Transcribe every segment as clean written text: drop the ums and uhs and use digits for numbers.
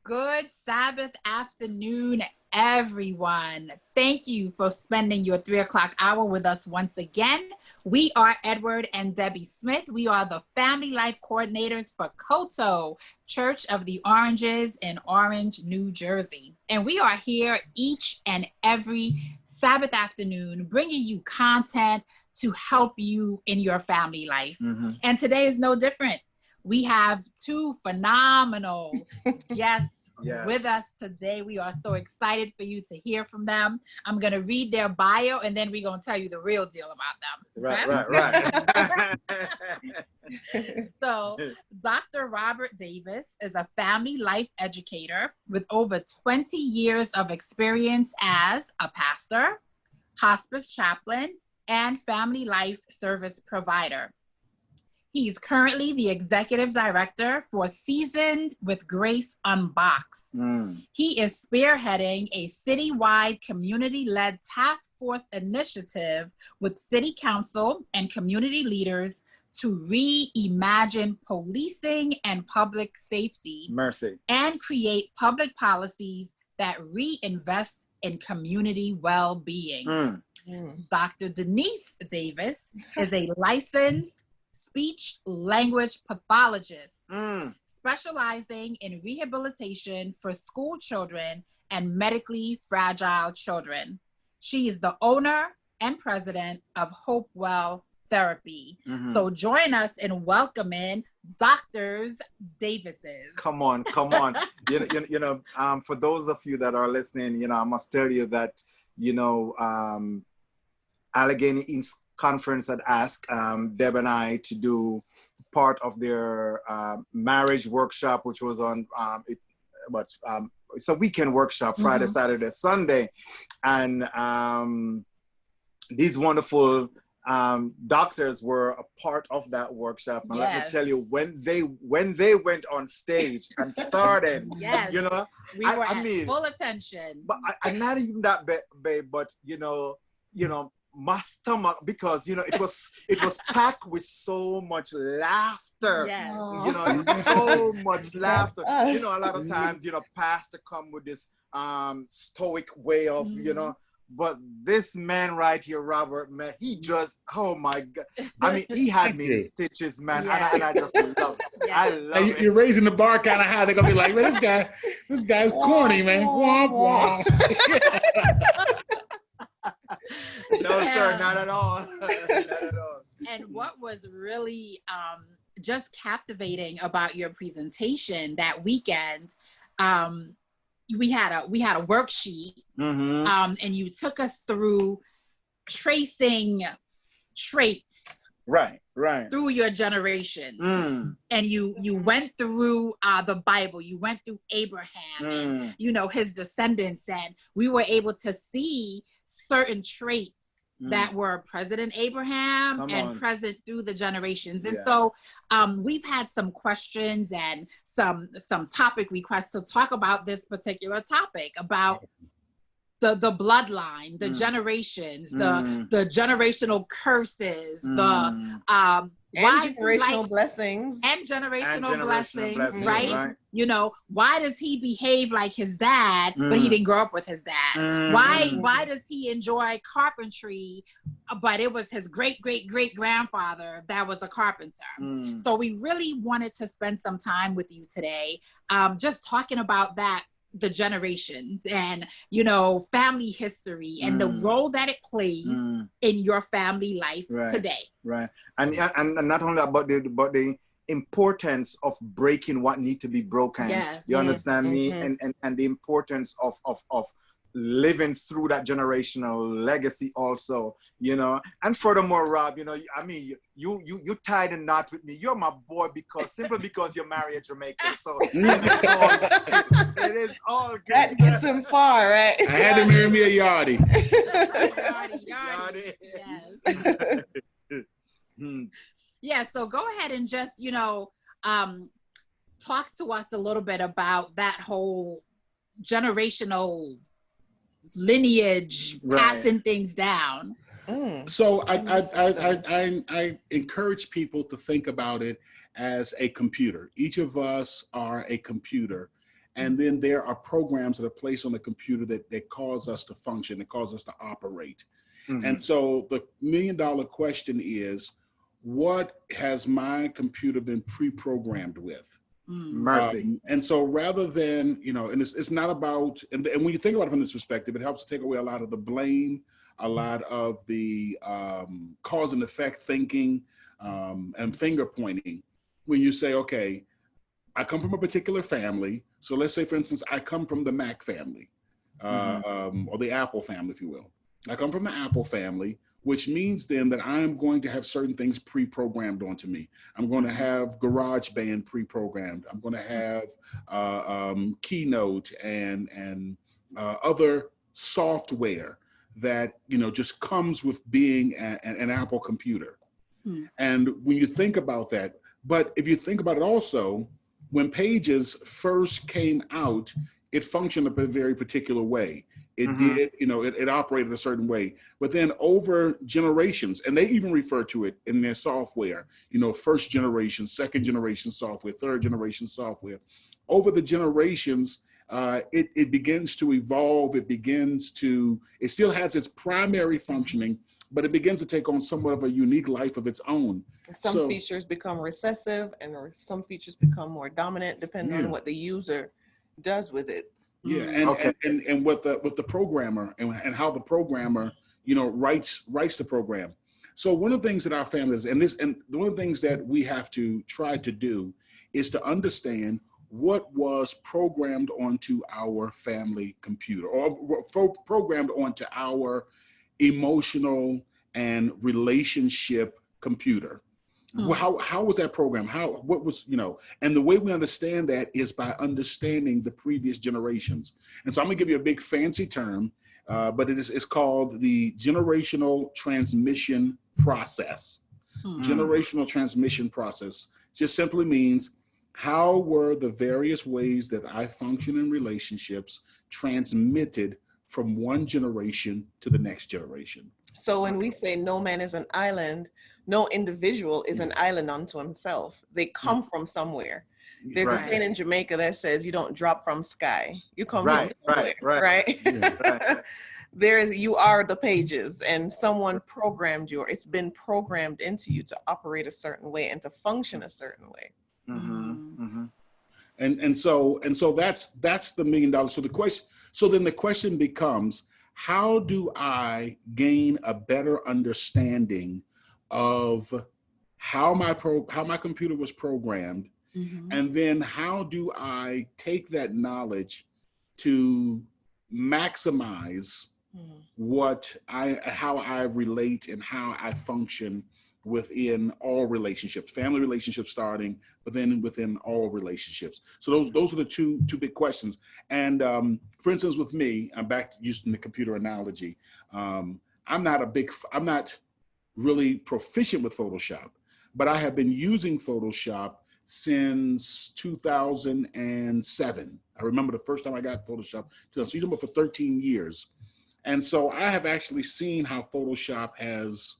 Good Sabbath afternoon, everyone. Thank you for spending your 3 o'clock hour with us once again. We are Edward and Debbie Smith. We are the Family Life Coordinators for Koto, Church of the Oranges in Orange, New Jersey. And we are here each and every Sabbath afternoon, bringing you content to help you in your family life. And today is no different. We have two phenomenal guests with us today. We are so excited for you to hear from them. I'm going to read their bio and then we're going to tell you the real deal about them. Right. So, Dr. Robert Davis is a family life educator with over 20 years of experience as a pastor, hospice chaplain, and family life service provider. He's currently the executive director for Seasoned with Grace Unboxed. He is spearheading a citywide community-led task force initiative with city council and community leaders to reimagine policing and public safety. And create public policies that reinvest in community well-being. Dr. Denise Davis is a licensed speech language pathologist, specializing in rehabilitation for school children and medically fragile children. She is the owner and president of Hopewell Therapy. So join us in welcoming Doctors Davises. Come on. For those of you that are listening, I must tell you that, Allegheny East Conference had asked Deb and I to do part of their marriage workshop, which was on it's a weekend workshop, Friday, Saturday, Sunday, and these wonderful doctors were a part of that workshop. And let me tell you, when they went on stage and started, we were at full attention. But I'm not even that babe, but my stomach, because it was packed with so much laughter. So much laughter. A lot of times, pastor come with this stoic way of, but this man right here, Robert, man, he just, oh my God. I mean, he had me in stitches, man, and I just love it. I love it. You're raising the bar kind of high. They're gonna be like, man, this guy's corny, man. Womp womp. No, sir, not at all. Not at all. And what was really just captivating about your presentation that weekend, we had a worksheet, and you took us through tracing traits, right, through your generation, and you went through the Bible, you went through Abraham, and his descendants, and we were able to see certain traits that were President Abraham present through the generations. And so we've had some questions and some topic requests to talk about this particular topic, about the bloodline, the generations, the generational curses, generational blessings. And generational blessings, right? Why does he behave like his dad, but he didn't grow up with his dad? Why does he enjoy carpentry, but it was his great-great-great-grandfather that was a carpenter? So we really wanted to spend some time with you today, just talking about that, the generations and family history and the role that it plays in your family life today. And not only about the importance of breaking what need to be broken. You understand me? And the importance of living through that generational legacy also, and furthermore, Rob, you tied a knot with me. You're my boy simply because you're married a Jamaican, so it is all good. That gets him far, right? I had to marry me a yardie. Yes. So go ahead and just talk to us a little bit about that whole generational lineage, passing things down. So I encourage people to think about it as a computer. Each of us are a computer, And then there are programs that are placed on the computer that cause us to function, that cause us to operate. And so the $1 million question is, what has my computer been pre-programmed with? Mercy. And so rather than, and it's not about, and when you think about it from this perspective, it helps to take away a lot of the blame, a lot of the cause and effect thinking and finger pointing. When you say, okay, I come from a particular family. So let's say, for instance, I come from the Mac family or the Apple family, if you will. I come from the Apple family, which means then that I'm going to have certain things pre-programmed onto me. I'm going to have GarageBand pre-programmed. I'm going to have Keynote and other software that, just comes with being an Apple computer. And when you think about that, but if you think about it also, when Pages first came out, it functioned a very particular way. It did, it operated a certain way. But then over generations, and they even refer to it in their software, first generation, second generation software, third generation software. Over the generations, it begins to evolve. It still has its primary functioning, but it begins to take on somewhat of a unique life of its own. Some features become recessive and some features become more dominant depending on what the user does with it. Yeah, and with the programmer and how the programmer, writes the program. So one of the things that our family is, and one of the things that we have to try to do is to understand what was programmed onto our family computer or programmed onto our emotional and relationship computer. How was that program? What was, and the way we understand that is by understanding the previous generations. And so I'm gonna give you a big fancy term, but it's called the generational transmission process. Generational transmission process just simply means, how were the various ways that I function in relationships transmitted from one generation to the next generation? So when we say no man is an island, no individual is an island unto himself. They come from somewhere. There's a saying in Jamaica that says you don't drop from sky. You come from somewhere, right? Yeah. You are the Pages, and someone programmed you, or it's been programmed into you to operate a certain way and to function a certain way. And so that's the $1 million. So then the question becomes, how do I gain a better understanding of how my computer was programmed, and then how do I take that knowledge to maximize how I relate and how I function within all relationships, family relationships starting, but then within all relationships. So those are the two big questions. And for instance, with me, I'm back using the computer analogy. I'm not really proficient with Photoshop, but I have been using Photoshop since 2007. I remember the first time I got Photoshop, so using it for 13 years. And so I have actually seen how Photoshop has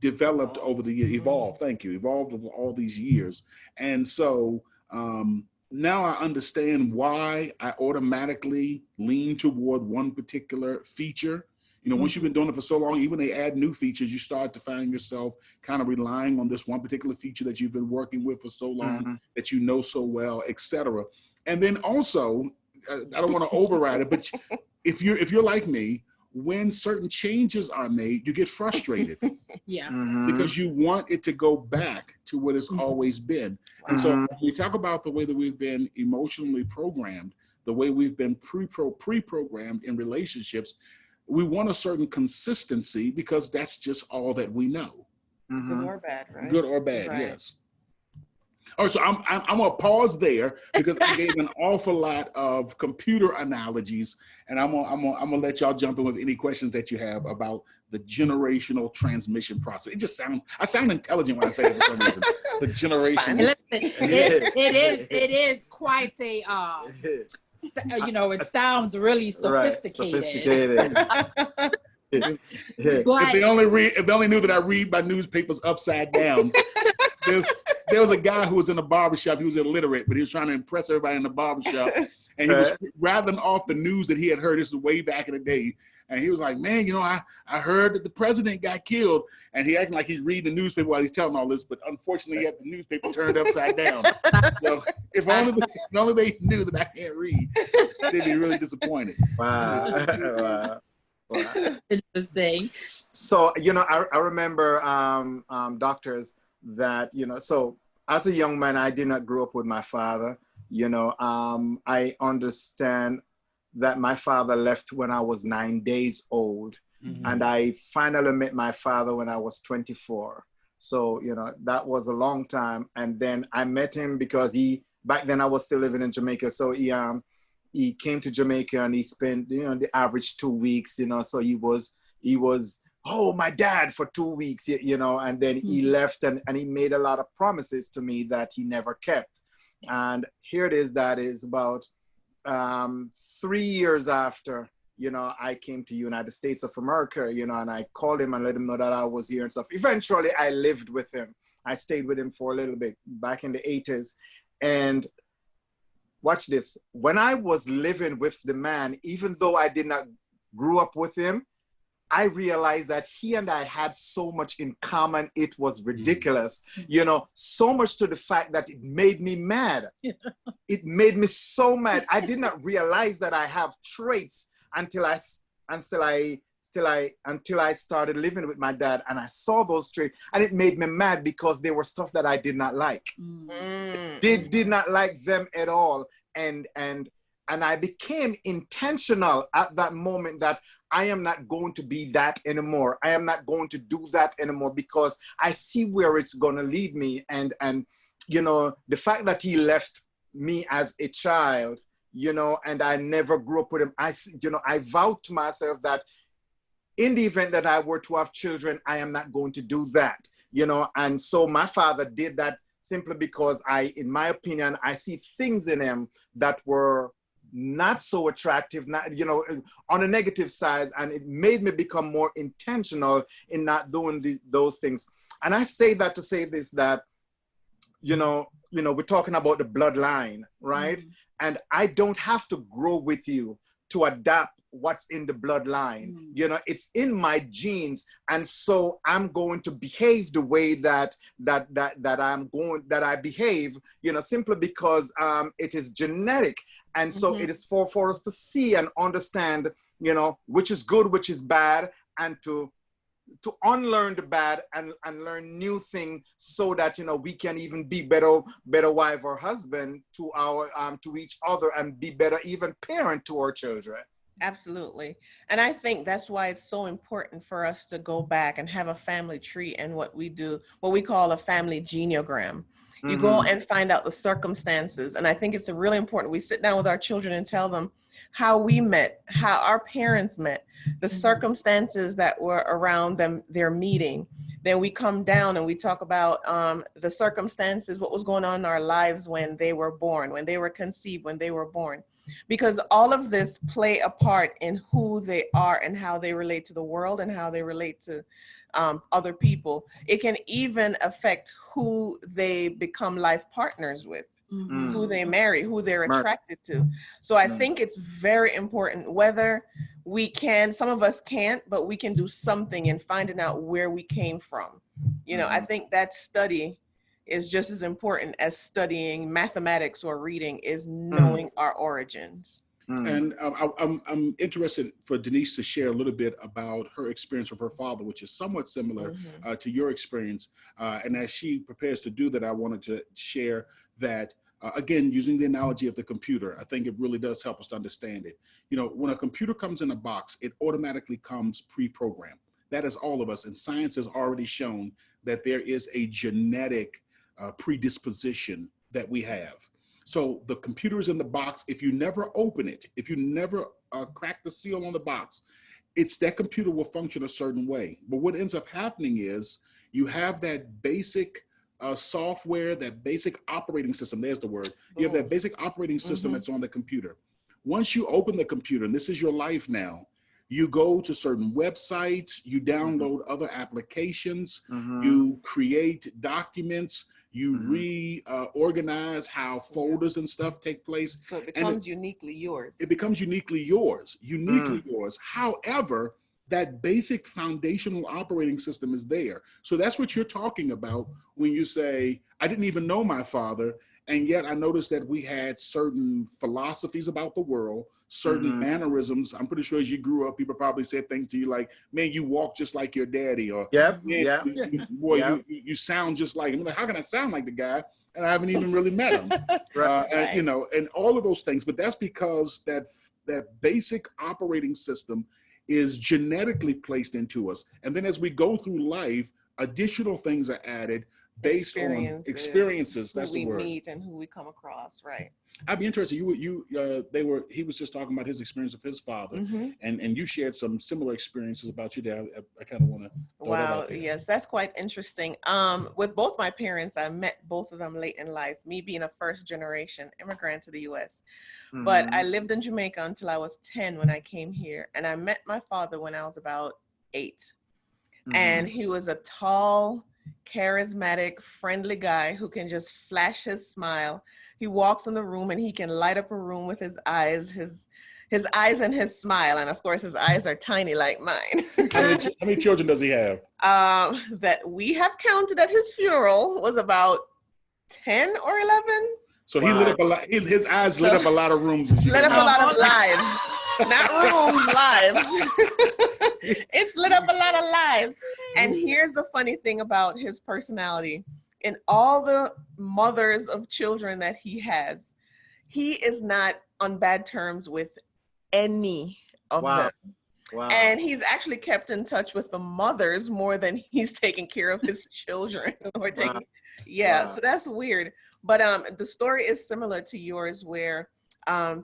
developed over the years, evolved over all these years. And so now I understand why I automatically lean toward one particular feature. Once you've been doing it for so long, even they add new features, you start to find yourself kind of relying on this one particular feature that you've been working with for so long, that you know so well, etc. And then also, I don't want to override it, but if you're like me, when certain changes are made, you get frustrated. Because you want it to go back to what it's always been. And so when we talk about the way that we've been emotionally programmed, the way we've been pre-programmed in relationships, we want a certain consistency because that's just all that we know. Good or bad, right? Good or bad, yes. All right, so I'm gonna pause there because I gave an awful lot of computer analogies, and I'm gonna let y'all jump in with any questions that you have about the generational transmission process. I sound intelligent when I say it for some reason. The generation. Listen, it is quite a it sounds really sophisticated. If they only knew that I read my newspapers upside down. There was a guy who was in a barbershop. He was illiterate, but he was trying to impress everybody in the barbershop. And he was rattling off the news that he had heard. This is way back in the day. And he was like, man, I heard that the president got killed. And he acting like he's reading the newspaper while he's telling all this. But unfortunately, he had the newspaper turned upside down. So if only they knew that I can't read, they'd be really disappointed. Wow. Interesting. So, I remember doctors that, so as a young man, I did not grow up with my father. I understand that my father left when I was 9 days old. Mm-hmm. And I finally met my father when I was 24. So, that was a long time. And then I met him because back then I was still living in Jamaica. So he came to Jamaica and he spent, the average 2 weeks, so he was, oh, my dad for 2 weeks, and then he left and he made a lot of promises to me that he never kept. And here it is, that is about 3 years after, I came to United States of America, and I called him and let him know that I was here and stuff. Eventually, I lived with him. I stayed with him for a little bit back in the 80s. And watch this. When I was living with the man, even though I did not grow up with him, I realized that he and I had so much in common. It was ridiculous, so much to the fact that it made me mad. It made me so mad. I did not realize that I have traits until I started living with my dad, and I saw those traits, and it made me mad because they were stuff that I did not like. Did not like them at all. And I became intentional at that moment that I am not going to be that anymore. I am not going to do that anymore because I see where it's going to lead me. And the fact that he left me as a child, and I never grew up with him, I vowed to myself that in the event that I were to have children, I am not going to do that, and so my father did that simply because in my opinion, I see things in him that were not so attractive, on a negative side, and it made me become more intentional in not doing those things. And I say that to say this, that, we're talking about the bloodline, right? Mm-hmm. And I don't have to grow with you to adapt what's in the bloodline. Mm-hmm. It's in my genes. And so I'm going to behave the way that I behave, simply because it is genetic. And so it is for us to see and understand, which is good, which is bad, and to unlearn the bad and learn new things so that, we can even be better wife or husband to to each other, and be better even parent to our children. Absolutely. And I think that's why it's so important for us to go back and have a family tree and what we call a family genealogy. You go and find out the circumstances. And I think it's really important. We sit down with our children and tell them how we met, how our parents met, the circumstances that were around them, their meeting. Then we come down and we talk about the circumstances, what was going on in our lives when they were born, when they were conceived, when they were born. Because all of this play a part in who they are and how they relate to the world and how they relate to other people. It can even affect who they become life partners with, who they marry, who they're attracted to. So I think it's very important, whether we can, some of us can't, but we can do something in finding out where we came from. I think that study is just as important as studying mathematics or reading, is knowing our origins. And I'm interested for Denise to share a little bit about her experience with her father, which is somewhat similar to your experience. And as she prepares to do that, I wanted to share that, again, using the analogy of the computer, I think it really does help us to understand it. When a computer comes in a box, it automatically comes pre-programmed. That is all of us. And science has already shown that there is a genetic predisposition that we have. So the computer is in the box. If you never open it, if you never crack the seal on the box, that computer will function a certain way. But what ends up happening is you have that basic software, that basic operating system. There's the word. You have that basic operating system that's on the computer. Once you open the computer, and this is your life now, You go to certain websites, you download other applications, you create documents, you reorganize how folders and stuff take place. So it becomes uniquely yours. It becomes uniquely yours, yours. However, that basic foundational operating system is there. So that's what you're talking about when you say, I didn't even know my father, and yet I noticed that we had certain philosophies about the world, certain mannerisms. I'm pretty sure as you grew up, people probably said things to you like, man, you walk just like your daddy, or you sound just like him. Like, how can I sound like the guy? And I haven't even really met him. And, you know, and all of those things. But that's because that basic operating system is genetically placed into us. And then as we go through life, additional things are added based on experiences. That's the word. Who we meet and who we come across, right? I'd be interested. He was just talking about his experience of his father, and you shared some similar experiences about your dad. I kind of want to. Wow, yes, that's quite interesting. With both my parents, I met both of them late in life. Me being a first generation immigrant to the U.S., but I lived in Jamaica until I was 10 when I came here, and I met my father when I was about 8, and he was a tall, charismatic, friendly guy who can just flash his smile. He walks in the room and he can light up a room with his eyes, his eyes and his smile. And of course, his eyes are tiny like mine. How many children does he have? That we have counted at his funeral was about 10 or 11. So he lit up a lot. His eyes lit up a lot of rooms. Lit up a lot of lives, not rooms, lives. It's lit up a lot of lives. And here's the funny thing about his personality. In all the mothers of children that he has, he is not on bad terms with any of them. Wow. And he's actually kept in touch with the mothers more than he's taking care of his children. So that's weird. But the story is similar to yours, where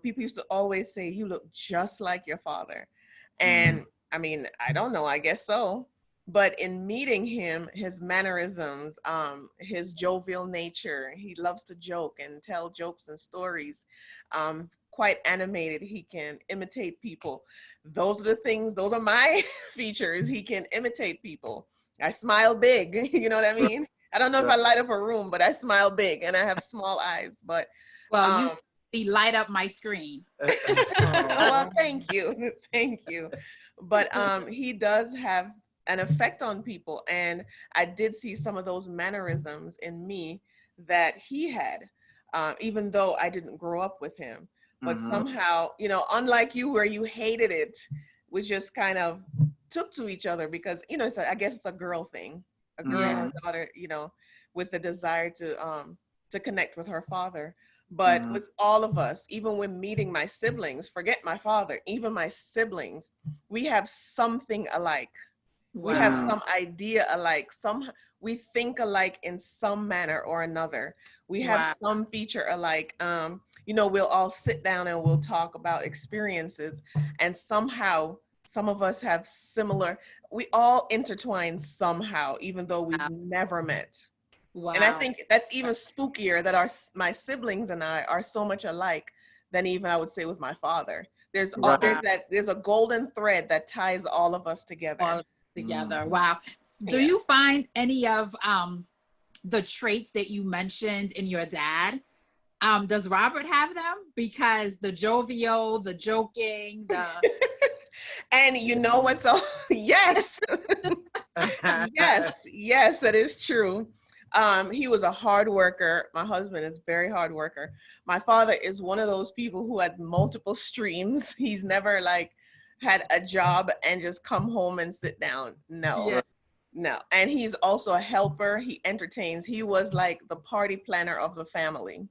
people used to always say, you look just like your father. And I mean, I don't know, I guess so. But in meeting him, his mannerisms, his jovial nature, he loves to joke and tell jokes and stories, quite animated. He can imitate people. Those are the things, those are my features. He can imitate people. I smile big, you know what I mean? I don't know if I light up a room, but I smile big and I have small eyes. But you light up my screen. Well, thank you. Thank you. But he does have an effect on people. And I did see some of those mannerisms in me that he had, even though I didn't grow up with him. But somehow, you know, unlike you where you hated it, we just kind of took to each other because, you know, I guess it's a girl thing, a girl and daughter, you know, with the desire to connect with her father. But with all of us, even when meeting my siblings, forget my father, even my siblings, we have something alike. Wow. We have some idea alike. We think alike in some manner or another. We have some feature alike. You know, we'll all sit down and we'll talk about experiences, and somehow some of us have similar. We all intertwine somehow, even though we've never met. Wow. And I think that's even spookier that my siblings and I are so much alike than even I would say with my father. There's a golden thread that ties all of us together. Wow. Do you find any of the traits that you mentioned in your dad? Does Robert have them? Because the jovial, the joking, the and you know what's so yes. yes, that is true. He was a hard worker. My husband is very hard worker. My father is one of those people who had multiple streams. He's never had a job and just come home and sit down. No. And he's also a helper. He entertains. He was like the party planner of the family.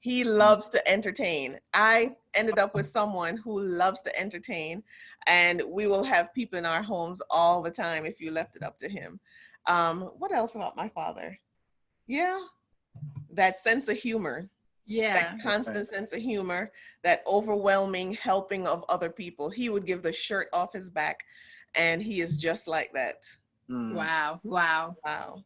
He loves to entertain. I ended up with someone who loves to entertain, and we will have people in our homes all the time if you left it up to him. What else about my father? Yeah, that sense of humor. That constant sense of humor, that overwhelming helping of other people. He would give the shirt off his back, and he is just like that. Wow.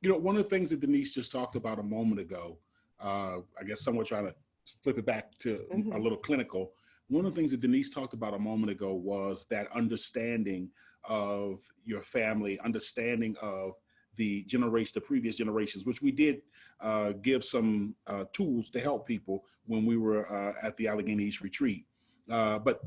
You know, one of the things that Denise just talked about a moment ago, I guess somewhat trying to flip it back to a little clinical. one of the things that Denise talked about a moment ago was that understanding of your family, understanding of the previous generations, which we did give some tools to help people when we were at the Allegheny East retreat. But,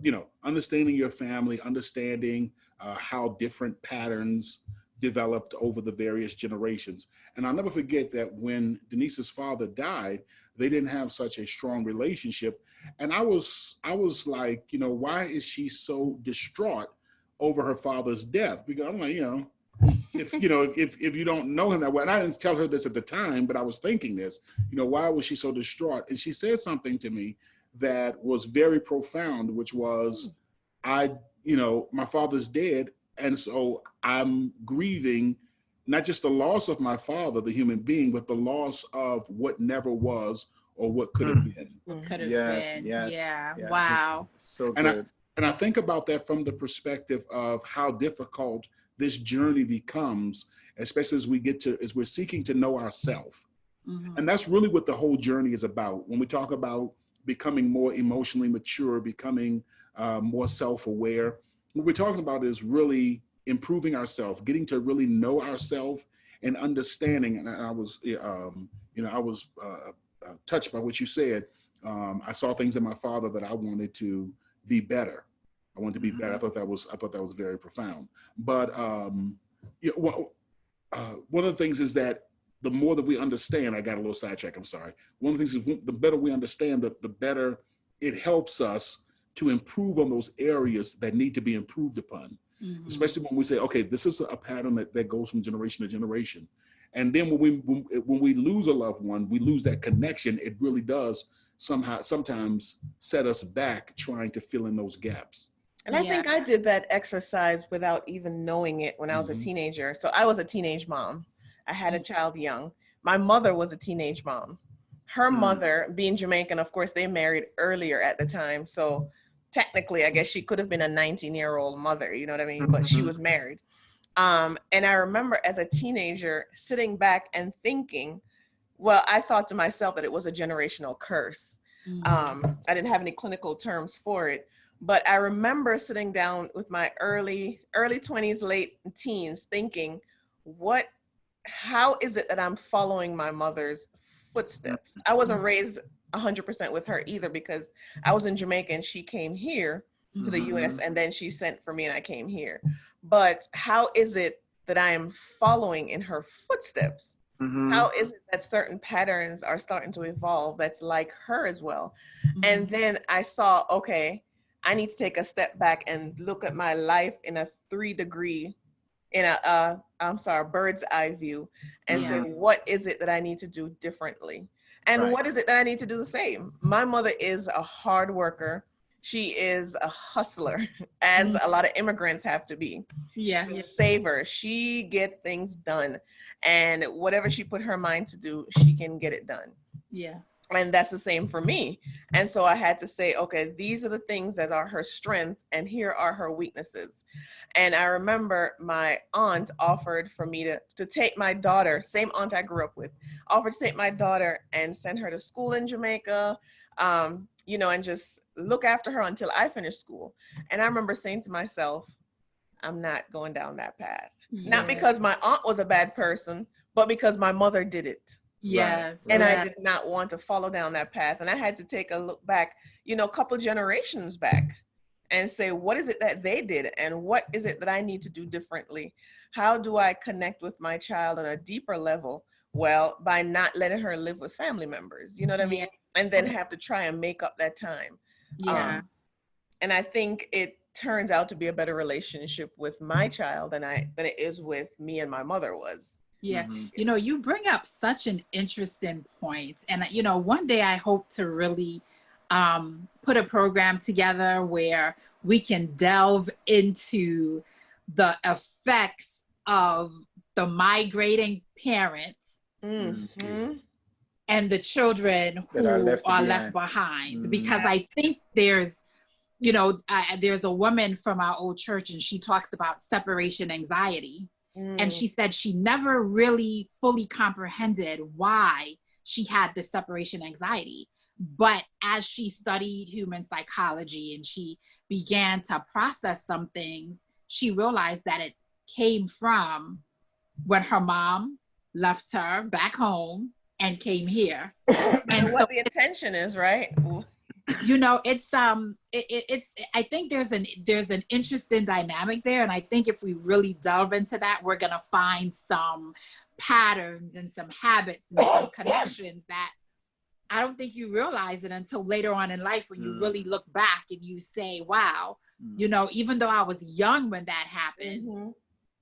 understanding your family, understanding how different patterns developed over the various generations. And I'll never forget that when Denise's father died, they didn't have such a strong relationship. And I was like, why is she so distraught over her father's death? Because I'm like, if you don't know him that well, and I didn't tell her this at the time, but I was thinking this, why was she so distraught? And she said something to me that was very profound, which was, my father's dead, and so I'm grieving not just the loss of my father, the human being, but the loss of what never was or what could have been. What could have been. Yeah. Yes. Wow. So good. And I think about that from the perspective of how difficult this journey becomes, especially as we're seeking to know ourselves. Mm-hmm. And that's really what the whole journey is about. When we talk about becoming more emotionally mature, becoming more self-aware, what we're talking about is really improving ourselves, getting to really know ourselves and understanding. And I was touched by what you said. I saw things in my father that I wanted to be better. I wanted to be better. I thought that was very profound. But one of the things is that the more that we understand, I got a little sidetrack, I'm sorry. One of the things is the better we understand, the better it helps us to improve on those areas that need to be improved upon. Mm-hmm. Especially when we say, okay, this is a pattern that goes from generation to generation. And then when we lose a loved one, we lose that connection. It really does sometimes set us back trying to fill in those gaps. And I think I did that exercise without even knowing it when I was a teenager. So I was a teenage mom. I had a child young. My mother was a teenage mom. Her mother, being Jamaican, of course, they married earlier at the time. So technically, I guess she could have been a 19-year-old mother, you know what I mean? But she was married. And I remember as a teenager sitting back and thinking, well, I thought to myself that it was a generational curse. I didn't have any clinical terms for it. But I remember sitting down with my early 20s, late teens, thinking, how is it that I'm following my mother's footsteps? I wasn't raised 100% with her either, because I was in Jamaica and she came here to the US, and then she sent for me and I came here. But how is it that I am following in her footsteps? How is it that certain patterns are starting to evolve that's like her as well? And then I saw, okay, I need to take a step back and look at my life in a bird's eye view and say, what is it that I need to do differently? And what is it that I need to do the same? My mother is a hard worker. She is a hustler, as a lot of immigrants have to be. She's a saver. She get things done. And whatever she put her mind to do, she can get it done. Yeah. And that's the same for me. And so I had to say, okay, these are the things that are her strengths and here are her weaknesses. And I remember my aunt offered for me to take my daughter, same aunt I grew up with, offered to take my daughter and send her to school in Jamaica, and just look after her until I finished school. And I remember saying to myself, I'm not going down that path. Yes. Not because my aunt was a bad person, but because my mother did it. Yes. And I did not want to follow down that path. And I had to take a look back, a couple generations back and say, what is it that they did? And what is it that I need to do differently? How do I connect with my child on a deeper level? Well, by not letting her live with family members, you know what I mean? And then have to try and make up that time. Yeah. And I think it turns out to be a better relationship with my child than it is with me and my mother was. Yeah. You bring up such an interesting point. And, one day I hope to really put a program together where we can delve into the effects of the migrating parents and the children who are left behind. Because I think there's a woman from our old church, and she talks about separation anxiety. And she said she never really fully comprehended why she had this separation anxiety. But as she studied human psychology and she began to process some things, she realized that it came from when her mom left her back home and came here. And what the intention is, right? You know, it's I think there's an interesting dynamic there, and I think if we really delve into that, we're gonna find some patterns and some habits and some connections that I don't think you realize it until later on in life when you really look back and you say, wow, you know, even though I was young when that happened,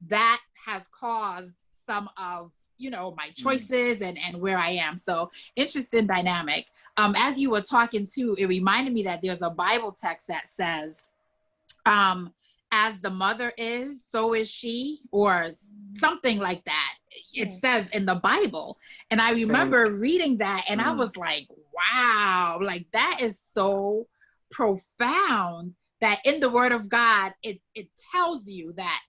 that has caused some of, you know, my choices and where I am. So interesting dynamic. As you were talking too, it reminded me that there's a Bible text that says, as the mother is, so is she, or something like that. It says in the Bible. And I remember reading that and I was like, wow, like that is so profound that in the Word of God, it tells you that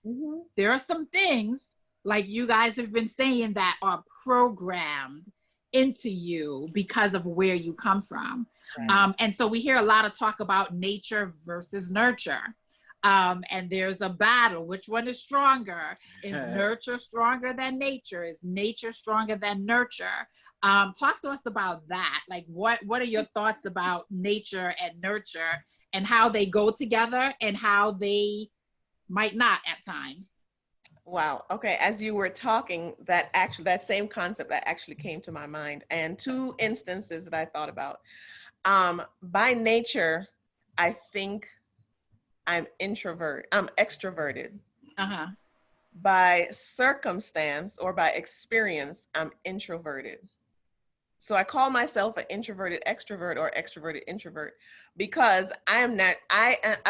there are some things, like you guys have been saying, that are programmed into you because of where you come from. Right. And so we hear a lot of talk about nature versus nurture. And there's a battle. Which one is stronger? Is nurture stronger than nature? Is nature stronger than nurture? Talk to us about that. Like, what are your thoughts about nature and nurture and how they go together and how they might not at times? Wow. Okay. As you were talking, that same concept that actually came to my mind, and two instances that I thought about. By nature, I think I'm extroverted. By circumstance or by experience, I'm introverted. So I call myself an introverted extrovert or extroverted introvert because I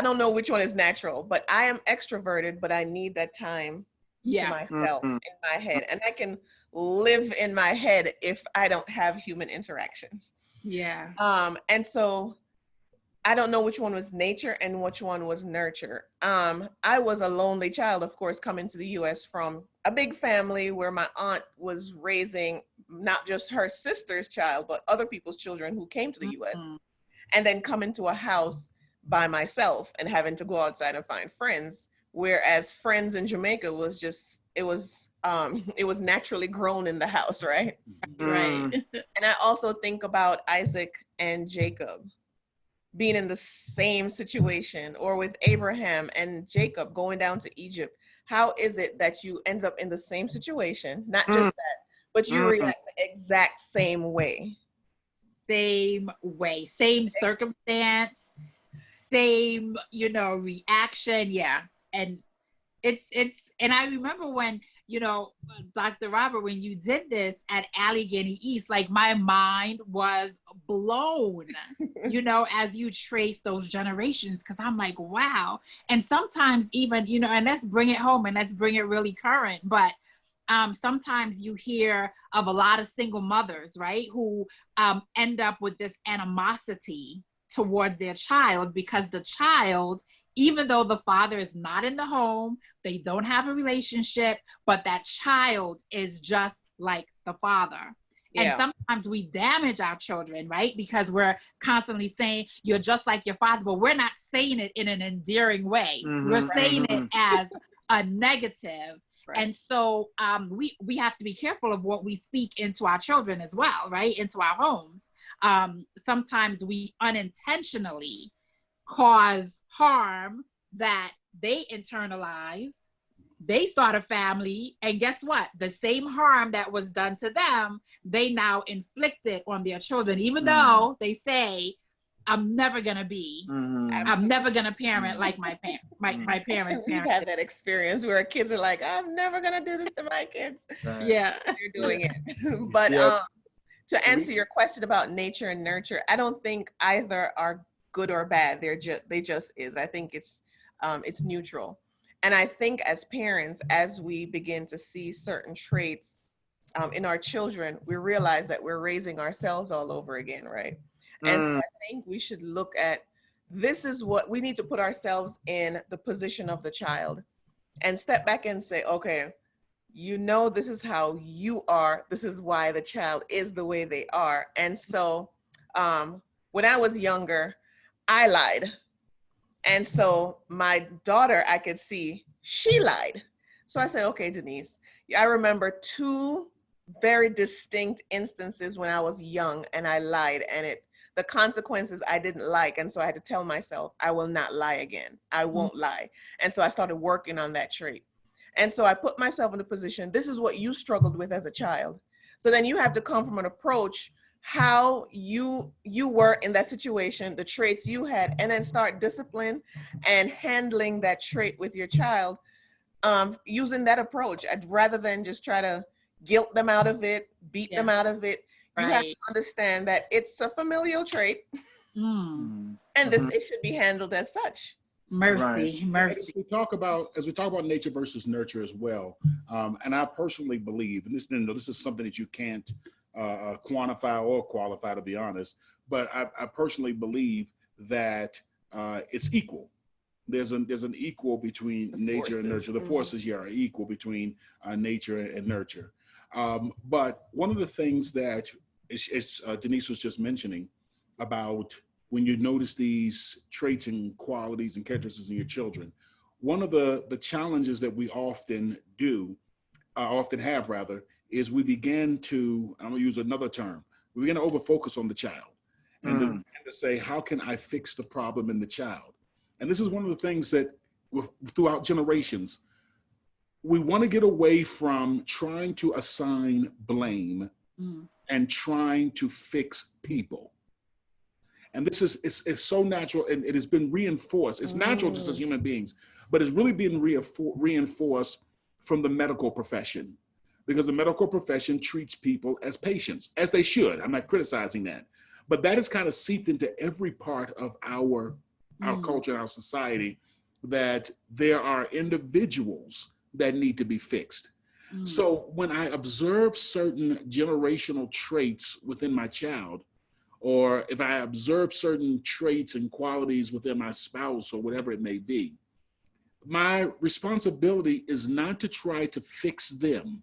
don't know which one is natural, but I am extroverted, but I need that time to myself in my head. And I can live in my head if I don't have human interactions. Yeah. And so I don't know which one was nature and which one was nurture. I was a lonely child, of course, coming to the US from a big family where my aunt was raising not just her sister's child, but other people's children who came to the US, and then coming to a house by myself and having to go outside and find friends. Whereas friends in Jamaica was just, it was naturally grown in the house, right? Right. And I also think about Isaac and Jacob being in the same situation, or with Abraham and Jacob going down to Egypt. How is it that you end up in the same situation? Not just that, but you react the exact same way. Same way, same circumstance, same, you know, reaction. Yeah. And and I remember when, you know, Dr. Robert, when you did this at Allegheny East, like my mind was blown, you know, as you trace those generations, because I'm like, wow. And sometimes even, you know, and let's bring it home and let's bring it really current, but sometimes you hear of a lot of single mothers, right, who end up with this animosity towards their child because the child, even though the father is not in the home, they don't have a relationship, but that child is just like the father. And sometimes we damage our children, right? Because we're constantly saying, you're just like your father, but we're not saying it in an endearing way. We're saying it as a negative. Right. And so we have to be careful of what we speak into our children as well, right? Into our homes. Sometimes we unintentionally cause harm that they internalize. They start a family, and guess what? The same harm that was done to them, they now inflict it on their children, even though they say, I'm never gonna be. I'm never gonna parent like my parents. We've had that experience where kids are like, I'm never gonna do this to my kids. Yeah, they're doing it. But to answer your question about nature and nurture, I don't think either are good or bad. They just is. I think it's neutral. And I think as parents, as we begin to see certain traits in our children, we realize that we're raising ourselves all over again, right? And so I think we should look at, this is what we need to put ourselves in the position of the child and step back and say, okay, you know, this is how you are. This is why the child is the way they are. And so when I was younger, I lied. And so my daughter, I could see, she lied. So I said, okay, Denise, I remember 2 very distinct instances when I was young and I lied, and the consequences I didn't like. And so I had to tell myself, I will not lie again. I won't lie. And so I started working on that trait. And so I put myself in a position, this is what you struggled with as a child. So then you have to come from an approach how you were in that situation, the traits you had, and then start discipline and handling that trait with your child, using that approach rather than just try to guilt them out of it, beat them out of it. You have to understand that it's a familial trait, and it should be handled as such. Mercy. As we talk about nature versus nurture as well, and I personally believe, and this is something that you can't quantify or qualify, to be honest, but I personally believe that it's equal. There's an equal between nature and nurture. The forces here are equal between nature and nurture. But one of the things that Denise was just mentioning about when you notice these traits and qualities and characteristics in your children, one of the challenges that we often have is we begin to, I'm gonna use another term, we begin to overfocus on the child and to say, how can I fix the problem in the child? And this is one of the things that throughout generations, we want to get away from trying to assign blame and trying to fix people. And this is so natural, and it has been reinforced. It's natural just as human beings, but it's really been reinforced from the medical profession, because the medical profession treats people as patients, as they should. I'm not criticizing that, but that is kind of seeped into every part of our culture and our society, that there are individuals that need to be fixed. So when I observe certain generational traits within my child, or if I observe certain traits and qualities within my spouse or whatever it may be, my responsibility is not to try to fix them.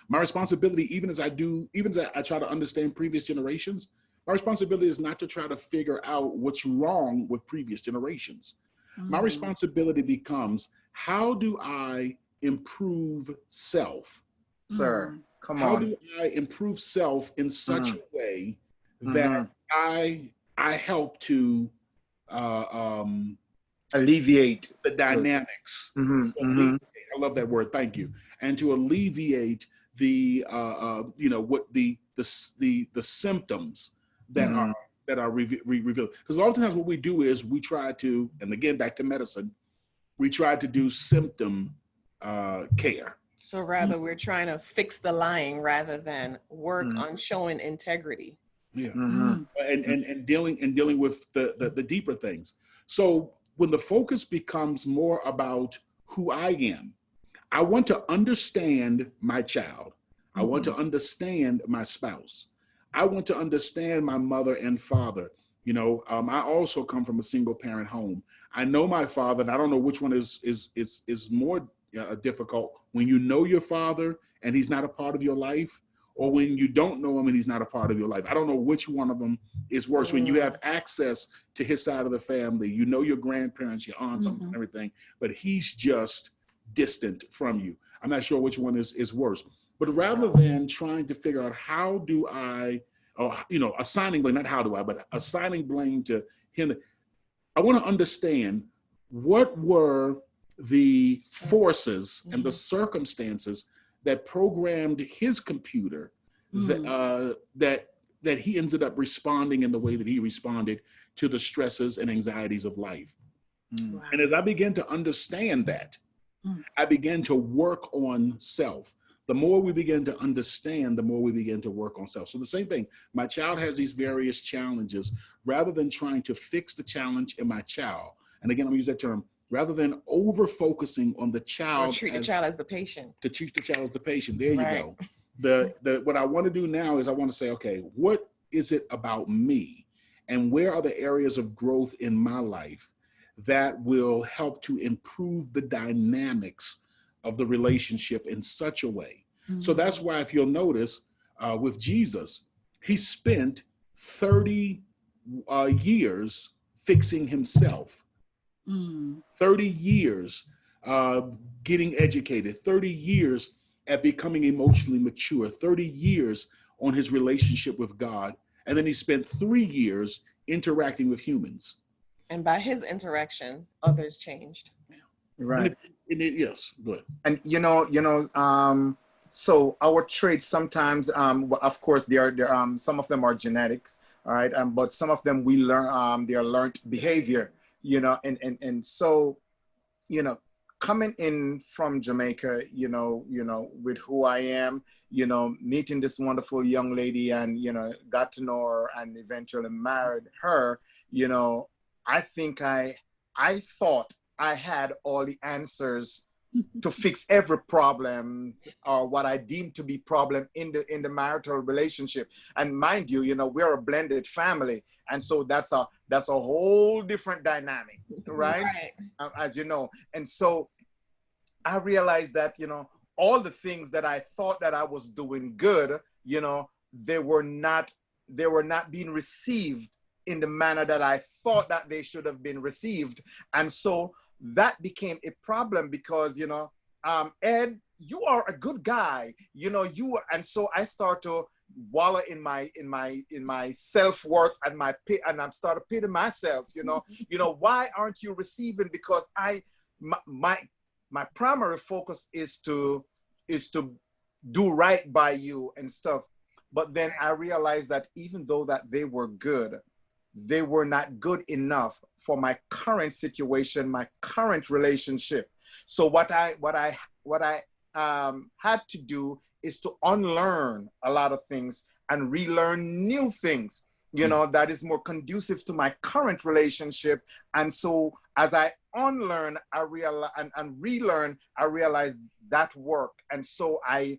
My responsibility, even as I try to understand previous generations, my responsibility is not to try to figure out what's wrong with previous generations. My responsibility becomes, how do I improve self? Sir, come on. How do I improve self in such a way that I help to alleviate the dynamics? I love that word. Thank you. And to alleviate the symptoms that are revealed. Because oftentimes what we do is we try to, and again back to medicine, we try to do symptom care. So rather we're trying to fix the lying rather than work on showing integrity. Yeah. And dealing with the deeper things. So when the focus becomes more about who I am, I want to understand my child. I want to understand my spouse. I want to understand my mother and father. I also come from a single parent home. I know my father, and I don't know which one is more difficult, when you know your father and he's not a part of your life, or when you don't know him and he's not a part of your life. I don't know which one of them is worse. When you have access to his side of the family, you know your grandparents, your aunts, and everything, but he's just distant from you. I'm not sure which one is worse. But rather than trying to figure out how do I, assigning blame, not how do I, but assigning blame to him, I want to understand what were the forces and the circumstances that programmed his computer that he ended up responding in the way that he responded to the stresses and anxieties of life. Wow. And as I began to understand that, I began to work on self. The more we begin to understand, the more we begin to work on self. So the same thing, my child has these various challenges. Rather than trying to fix the challenge in my child, and again, I'm gonna use that term, rather than over-focusing on the child. Or treat the child as the patient. To treat the child as the patient, there you go. What I wanna do now is I wanna say, okay, what is it about me? And where are the areas of growth in my life that will help to improve the dynamics of the relationship in such a way? So that's why, if you'll notice, with Jesus, he spent 30 years fixing himself, 30 years getting educated, 30 years at becoming emotionally mature, 30 years on his relationship with God. And then he spent 3 years interacting with humans. And by his interaction, others changed. Right. Yes, good. And so our traits sometimes, of course, there some of them are genetics, all right, but some of them we learn, they are learned behavior, and so, coming in from Jamaica, with who I am, meeting this wonderful young lady and, got to know her and eventually married her, I think I thought I had all the answers to fix every problem or what I deemed to be problem in the marital relationship. And mind you, we're a blended family, and so that's a whole different dynamic, right? As you know. And so I realized that all the things that I thought that I was doing good, they were not being received in the manner that I thought that they should have been received. And so that became a problem because, Ed, you are a good guy, and so I start to wallow in my self-worth and I'm started pitying myself, why aren't you receiving? Because my primary focus is to do right by you and stuff. But then I realized that even though that they were good, they were not good enough for my current situation, my current relationship. So what I had to do is to unlearn a lot of things and relearn new things, that is more conducive to my current relationship. And so as I unlearn, I realize and relearn, I realized that work. And so I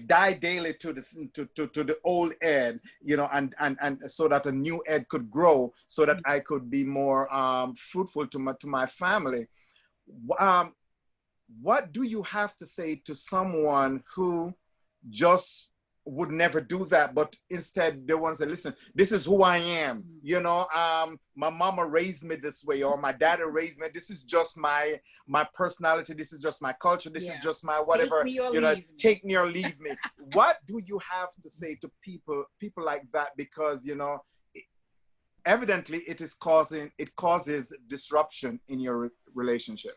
die daily to the old Ed, and so that a new Ed could grow, so that I could be more fruitful to my family. What do you have to say to someone who just would never do that, but instead they want to say, listen, this is who I am. My mama raised me this way, or my daddy raised me. This is just my personality. This is just my culture. This is just my whatever. Take me or leave me. What do you have to say to people like that? Because evidently it causes disruption in your relationship.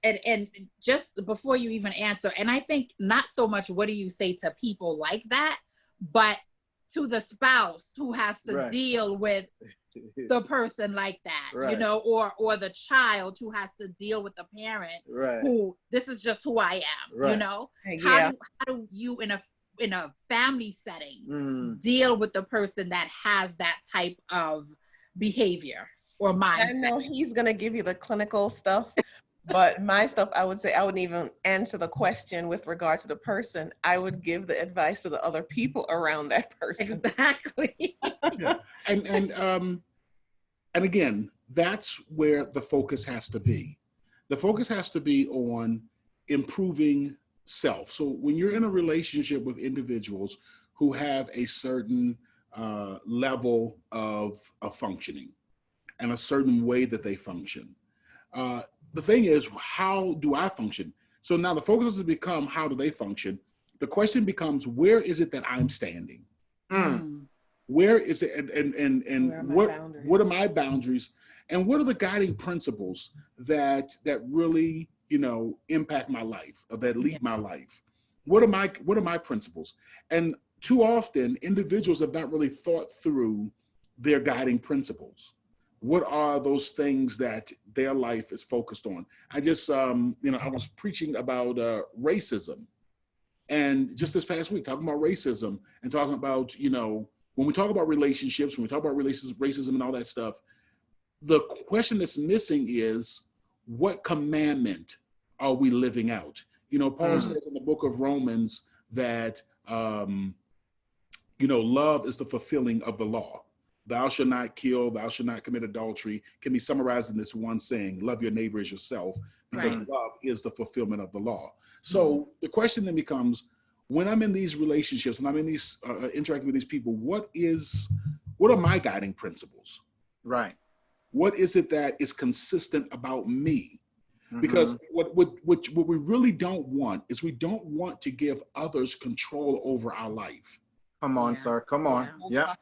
And just before you even answer, and I think not so much what do you say to people like that, but to the spouse who has to deal with the person like that, or the child who has to deal with the parent who, this is just who I am, How do you in a family setting deal with the person that has that type of behavior or mindset? I know he's gonna give you the clinical stuff. But my stuff, I would say I wouldn't even answer the question with regards to the person. I would give the advice to the other people around that person. Exactly. Yeah. And again, that's where the focus has to be. The focus has to be on improving self. So when you're in a relationship with individuals who have a certain level of functioning and a certain way that they function, the thing is, how do I function? So now the focus has become, how do they function? The question becomes, where is it that I'm standing? Where is it, and what are my boundaries? And what are the guiding principles that really, impact my life, or that lead my life? What are my principles? And too often, individuals have not really thought through their guiding principles. What are those things that their life is focused on? I just, I was preaching about racism, and just this past week, talking about racism and talking about, when we talk about relationships, when we talk about racism and all that stuff, the question that's missing is, what commandment are we living out? Paul says in the book of Romans that, love is the fulfilling of the law. Thou shalt not kill, thou shalt not commit adultery, can be summarized in this one saying, love your neighbor as yourself, because love is the fulfillment of the law. So the question then becomes, when I'm in these relationships and I'm in these interacting with these people, what are my guiding principles? Right. What is it that is consistent about me? Because what we really don't want is we don't want to give others control over our life. Come on, sir. Come on. Yeah.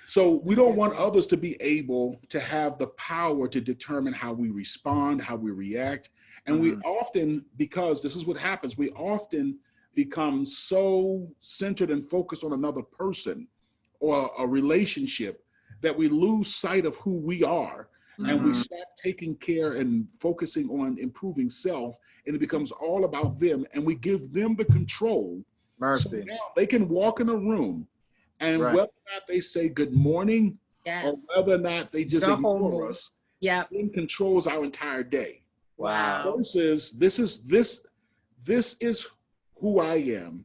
So we don't want others to be able to have the power to determine how we respond, how we react. And we often, because this is what happens, we often become so centered and focused on another person or a relationship that we lose sight of who we are. And we start taking care and focusing on improving self, and it becomes all about them, and we give them the control. Mercy. So now they can walk in a room, and whether or not they say good morning, or whether or not they just ignore us, then controls our entire day. Wow. Versus this is who I am.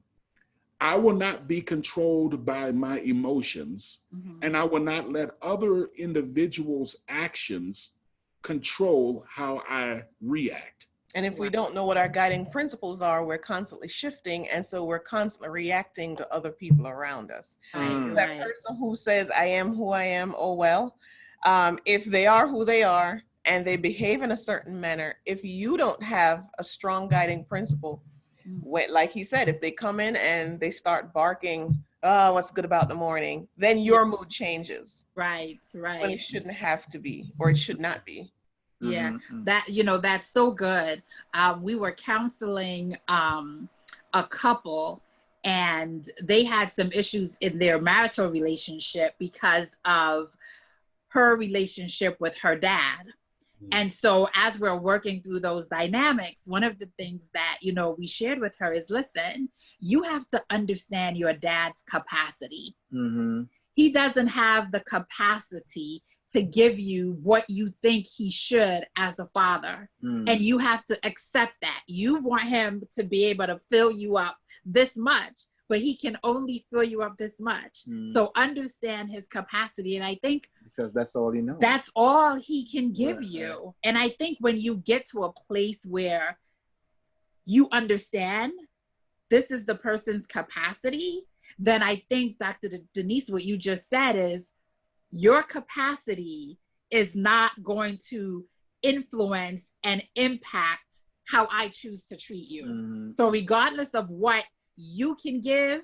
I will not be controlled by my emotions, and I will not let other individuals' actions control how I react. And if we don't know what our guiding principles are, we're constantly shifting, and so we're constantly reacting to other people around us. That person who says, I am who I am, oh well, if they are who they are and they behave in a certain manner, if you don't have a strong guiding principle, like he said, if they come in and they start barking, oh, what's good about the morning, then your mood changes. Right. When it shouldn't have to be, or it should not be. Yeah, that, that's so good. We were counseling a couple, and they had some issues in their marital relationship because of her relationship with her dad. And so as we're working through those dynamics, one of the things that, we shared with her is, listen, you have to understand your dad's capacity. He doesn't have the capacity to give you what you think he should as a father. And you have to accept that. You want him to be able to fill you up this much, but he can only fill you up this much. So understand his capacity. And I think because that's all he knows. That's all he can give you. And I think when you get to a place where you understand this is the person's capacity, then I think, Dr. Denise, what you just said is your capacity is not going to influence and impact how I choose to treat you. So regardless of what you can give,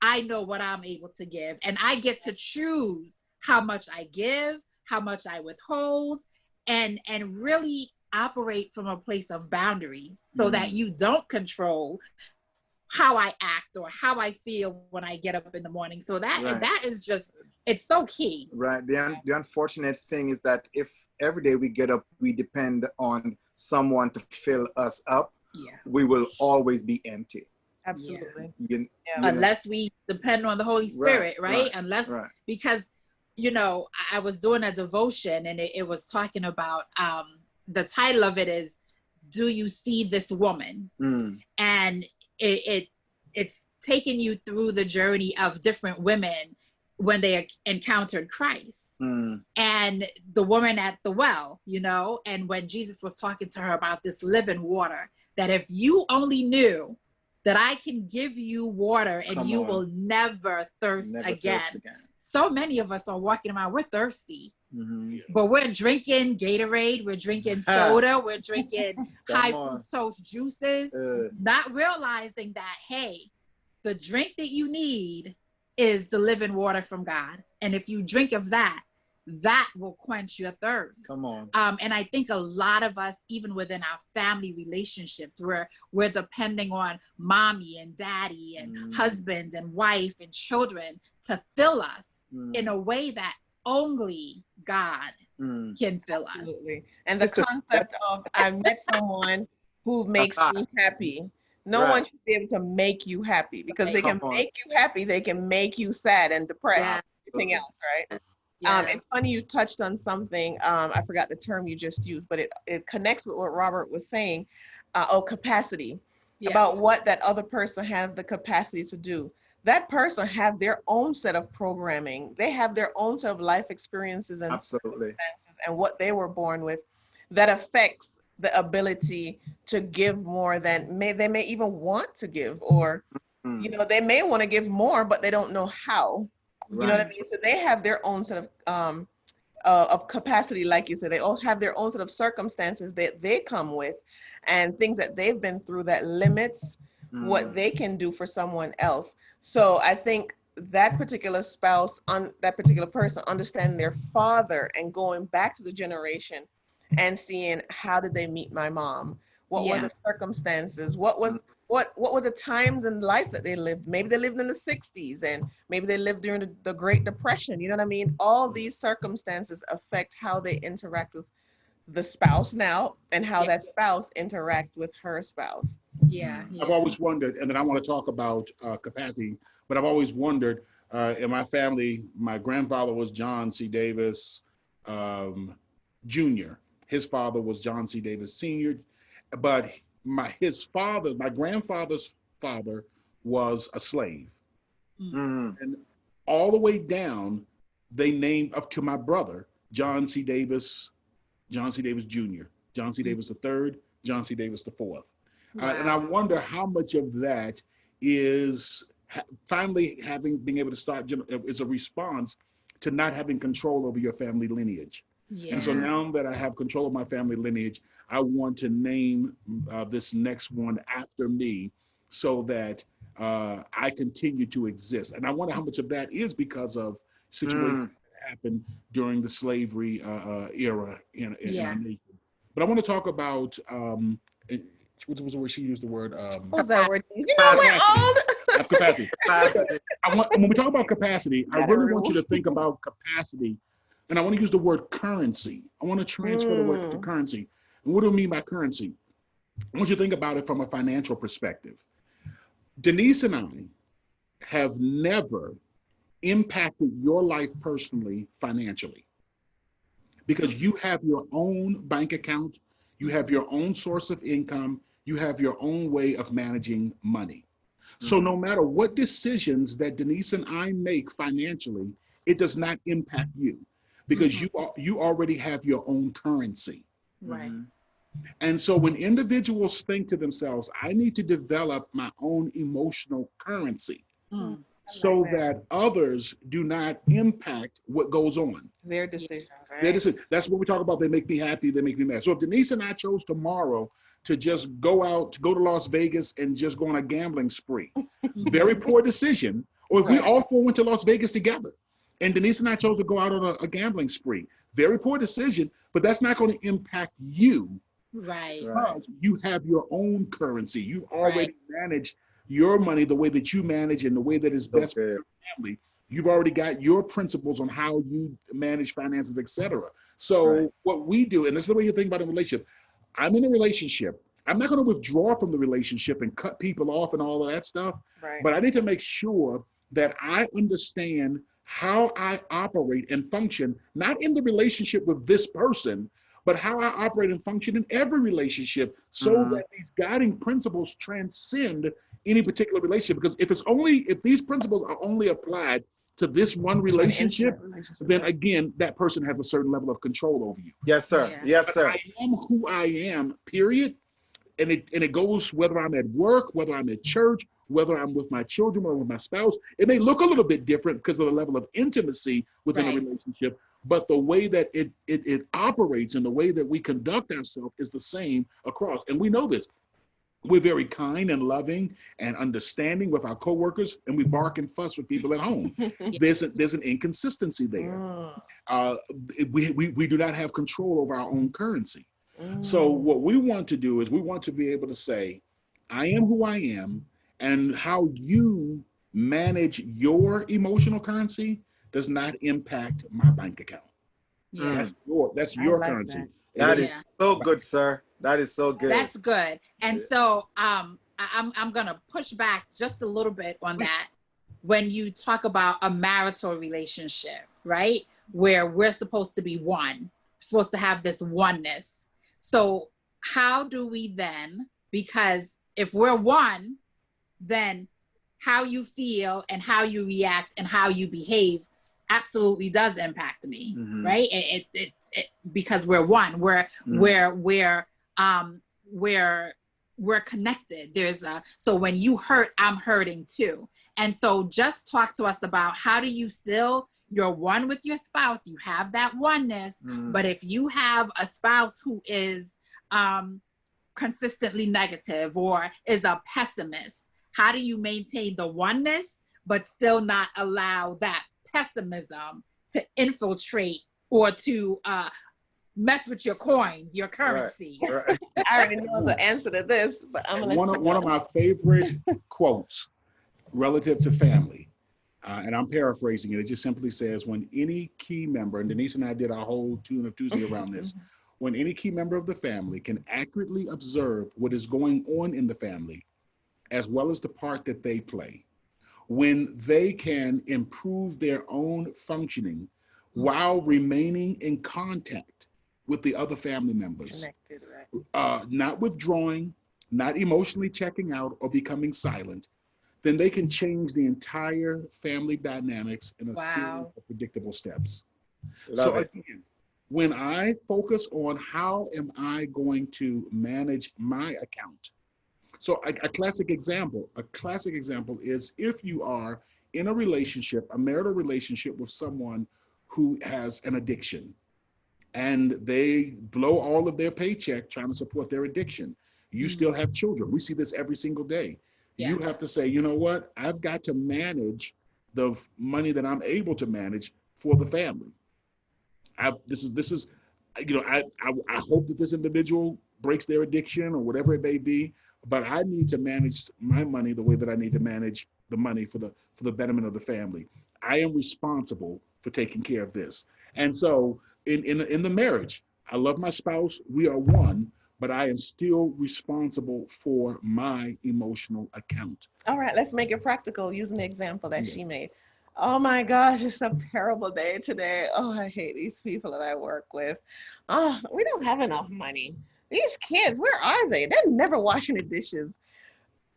I know what I'm able to give. And I get to choose how much I give, how much I withhold, and really operate from a place of boundaries so that you don't control how I act or how I feel when I get up in the morning. So that is just, it's so key. Right. The unfortunate thing is that if every day we get up, we depend on someone to fill us up, we will always be empty. Absolutely. Unless we depend on the Holy Spirit, right? Because, I was doing a devotion, and it was talking about, the title of it is, Do You See This Woman? And it's taking you through the journey of different women when they encountered Christ. And the woman at the well, and when Jesus was talking to her about this living water, that if you only knew that I can give you water and you will never thirst again. So many of us are walking around, we're thirsty, but we're drinking Gatorade, we're drinking soda, we're drinking high fructose juices, not realizing that, hey, the drink that you need is the living water from God. And if you drink of that, that will quench your thirst. Come on. And I think a lot of us, even within our family relationships, we're depending on mommy and daddy and husband and wife and children to fill us in a way that only God can fill us. Absolutely. And the concept of I met someone who makes me happy. No one should be able to make you happy, because they can make you happy, they can make you sad and depressed, everything else, right? It's funny you touched on something, I forgot the term you just used, but it connects with what Robert was saying, capacity, about what that other person has the capacity to do. That person have their own set of programming. They have their own set of life experiences and circumstances and what they were born with that affects the ability to give more than they may even want to give, or You know, they may want to give more, but they don't know how. You know what I mean? So they have their own sort of capacity, like you said. They all have their own sort of circumstances that they come with, and things that they've been through that limits what they can do for someone else. So I think that particular spouse, that particular person, understanding their father and going back to the generation and seeing, how did they meet my mom? What were the circumstances? What were the times in life that they lived? Maybe they lived in the 60s, and maybe they lived during the Great Depression. You know what I mean? All these circumstances affect how they interact with the spouse now, and how that spouse interacts with her spouse. I've always wondered, and then I want to talk about capacity, but I've always wondered, in my family, my grandfather was John C. Davis Jr. His father was John C. Davis Sr., but my grandfather's father was a slave. And all the way down, they named up to my brother, John C. Davis Jr., John C. Davis III, John C. Davis IV. And I wonder how much of that is finally being able to start, is a response to not having control over your family lineage. And so now that I have control of my family lineage, I want to name this next one after me, so that I continue to exist. And I wonder how much of that is because of situations that happened during the slavery era in our nation. But I want to talk about, what was the word she used? The word. What was that word? You know, we're old. Capacity. When we talk about capacity, I really want you to think about capacity. And I want to use the word currency. I want to transfer the word to currency. And what do I mean by currency? I want you to think about it from a financial perspective. Denise and I have never impacted your life personally financially, because you have your own bank account, you have your own source of income, you have your own way of managing money. So no matter what decisions that Denise and I make financially, it does not impact you, because you already have your own currency. Right. And so when individuals think to themselves, I need to develop my own emotional currency so that others do not impact what goes on. Their decisions, right? That's what we talk about. They make me happy, they make me mad. So if Denise and I chose tomorrow to just go to Las Vegas and just go on a gambling spree, very poor decision. Or if we all four went to Las Vegas together and Denise and I chose to go out on a gambling spree, very poor decision, but that's not going to impact you. Right. Because you have your own currency. You've already managed your money the way that you manage and the way that is best for your family. You've already got your principles on how you manage finances, etc. So what we do, and this is the way you think about a relationship. I'm in a relationship. I'm not going to withdraw from the relationship and cut people off and all of that stuff. Right. But I need to make sure that I understand how I operate and function, not in the relationship with this person, but how I operate and function in every relationship, so that these guiding principles transcend any particular relationship. Because if these principles are only applied to this one relationship, then again, that person has a certain level of control over you. Yes, sir. Yes, sir. I am who I am, period. And it goes whether I'm at work, whether I'm at church, whether I'm with my children or with my spouse. It may look a little bit different because of the level of intimacy within a relationship, but the way that it operates and the way that we conduct ourselves is the same across. And we know this. We're very kind and loving and understanding with our coworkers, and we bark and fuss with people at home. There's an inconsistency there. We do not have control over our own currency. So what we want to do is we want to be able to say, I am who I am, and how you manage your emotional currency does not impact my bank account. That's your currency. That is so good, sir. That is so good. That's good. And so I'm gonna push back just a little bit on that. When you talk about a marital relationship, right? Where we're supposed to be one, we're supposed to have this oneness. So how do we then, because if we're one, then how you feel and how you react and how you behave absolutely does impact me, right? It because we're one. We're we're connected. So when you hurt, I'm hurting too. And so just talk to us about how do you you're one with your spouse, you have that oneness, but if you have a spouse who is consistently negative or is a pessimist, how do you maintain the oneness but still not allow that pessimism to infiltrate or to mess with your coins, your currency? Right. I already know the answer to this, but I'm gonna let one of my favorite quotes relative to family, and I'm paraphrasing it. It just simply says, when any key member, and Denise and I did our whole tune of Tuesday around this, when any key member of the family can accurately observe what is going on in the family, as well as the part that they play, when they can improve their own functioning while remaining in contact with the other family members, connected, right? Not withdrawing, not emotionally checking out or becoming silent, then they can change the entire family dynamics in a series of predictable steps. Love it. Again, when I focus on how am I going to manage my account. So a classic example is if you are in a relationship, a marital relationship with someone who has an addiction, and they blow all of their paycheck trying to support their addiction. You still have children. We see this every single day. You have to say, you know what? I've got to manage the money that I'm able to manage for the family. This is, I hope that this individual breaks their addiction or whatever it may be, but I need to manage my money the way that I need to manage the money for the betterment of the family. I am responsible for taking care of this. And so in the marriage, I love my spouse, we are one, but I am still responsible for my emotional account. All right, let's make it practical using the example that she made. Oh my gosh, it's a terrible day today. Oh, I hate these people that I work with. Oh, we don't have enough money. These kids, where are they? They're never washing the dishes.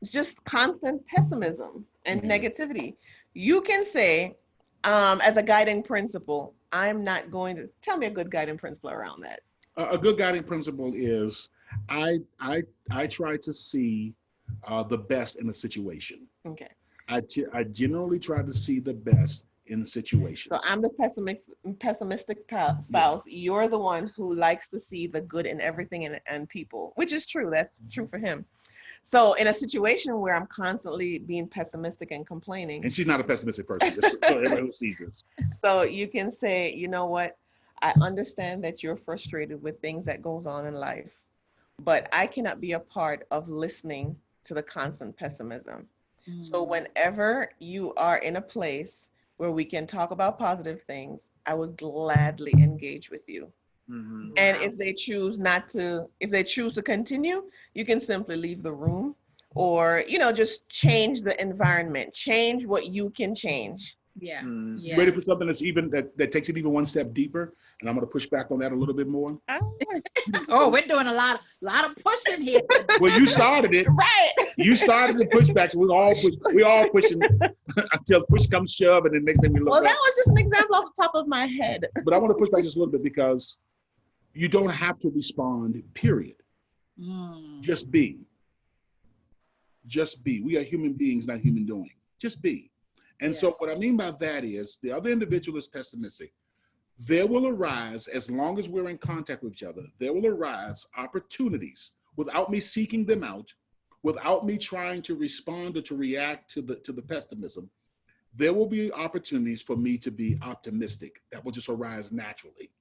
It's just constant pessimism and negativity. You can say, as a guiding principle, I'm not going to, tell me a good guiding principle around that. A good guiding principle is I try to see the best in a situation. Okay. I generally try to see the best in situations. So I'm the pessimistic spouse. Yeah. You're the one who likes to see the good in everything and people, which is true. That's true for him. So in a situation where I'm constantly being pessimistic and complaining. And she's not a pessimistic person, just so everyone who sees this. So you can say, you know what? I understand that you're frustrated with things that goes on in life, but I cannot be a part of listening to the constant pessimism. So whenever you are in a place where we can talk about positive things, I would gladly engage with you. And if they choose to continue, you can simply leave the room or, just change the environment, change what you can change. Yeah. Ready for something that's even that takes it even one step deeper, and I'm going to push back on that a little bit more. Oh, we're doing a lot of pushing here. Well, you started it, right? You started the pushback, so we all pushing until push comes shove, and then next thing we look. Well, that was just an example off the top of my head. But I want to push back just a little bit because you don't have to respond. Period. Just be. Just be. We are human beings, not human doing. Just be. And so what I mean by that is the other individual is pessimistic. There will arise, as long as we're in contact with each other, there will arise opportunities without me seeking them out, without me trying to respond or to react to the pessimism. There will be opportunities for me to be optimistic that will just arise naturally.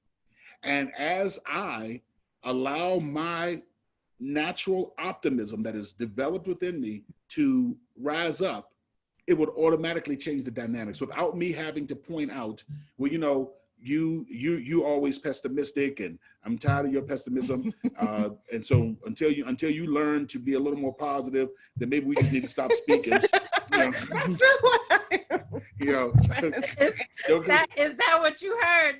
And as I allow my natural optimism that is developed within me to rise up, it would automatically change the dynamics without me having to point out, well, you always pessimistic, and I'm tired of your pessimism. And so until you learn to be a little more positive, then maybe we just need to stop speaking. That's not what I am. Is that what you heard?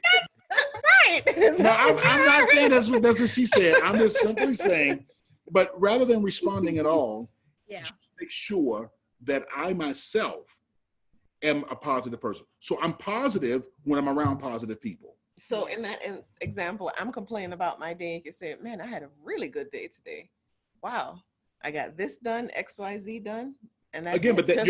That's right. No, I'm not saying that's what she said. I'm just simply saying, but rather than responding at all, just make sure that I myself am a positive person. So I'm positive when I'm around positive people. So in that example, I'm complaining about my day. You can say, man, I had a really good day today. Wow. I got this done, XYZ done, and that's again, it. but that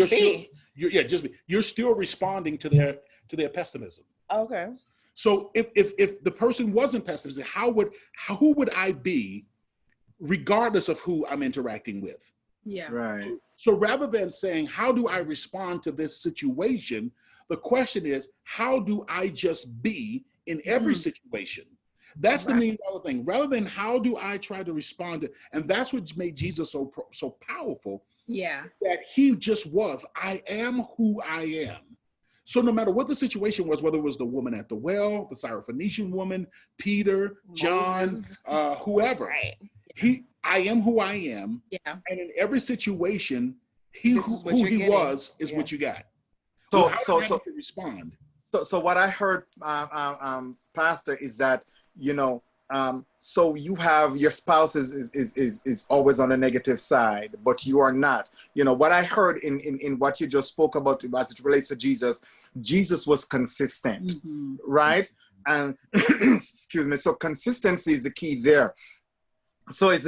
you're still responding to their pessimism. Okay. So if the person wasn't pessimistic, who would I be, regardless of who I'm interacting with? Yeah. Right. So rather than saying, how do I respond to this situation? The question is, how do I just be in every situation? That's the $1 million thing. Rather than how do I try to respond to, and that's what made Jesus so powerful. Yeah. That he just was, I am who I am. So no matter what the situation was, whether it was the woman at the well, the Syrophoenician woman, Peter, John, whoever, right. I am who I am. Yeah. And in every situation, who he was is what you got. So how do you respond? So what I heard, Pastor, is that, so you have your spouse is always on the negative side, but you are not. What I heard in what you just spoke about as it relates to Jesus was consistent, right? And excuse me. So consistency is the key there. So it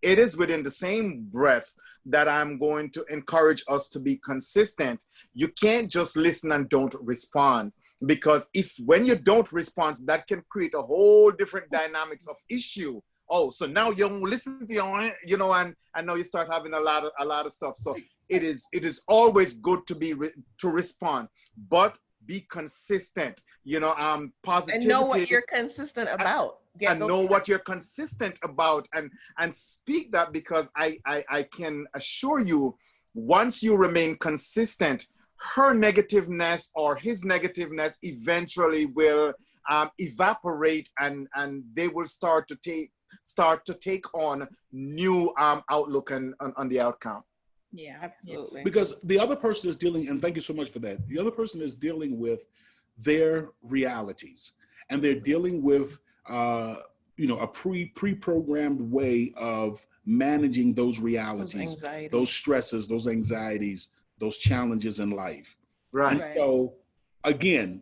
is within the same breath that I'm going to encourage us to be consistent. You can't just listen and don't respond, because when you don't respond, that can create a whole different dynamics of issue. Oh, so now you don't listen to and now you start having a lot of stuff. So it is always good to respond, but be consistent. Positivity. And know what you're consistent about. And know what you're consistent about, and speak that, because I can assure you, once you remain consistent, her negativeness or his negativeness eventually will evaporate, and they will start to take on new outlook on the outcome. Yeah, absolutely. Because the other person is dealing, and thank you so much for that, the other person is dealing with their realities, and they're dealing with a pre-programmed way of managing those realities, those stresses, those anxieties, those challenges in life. Right. And so again,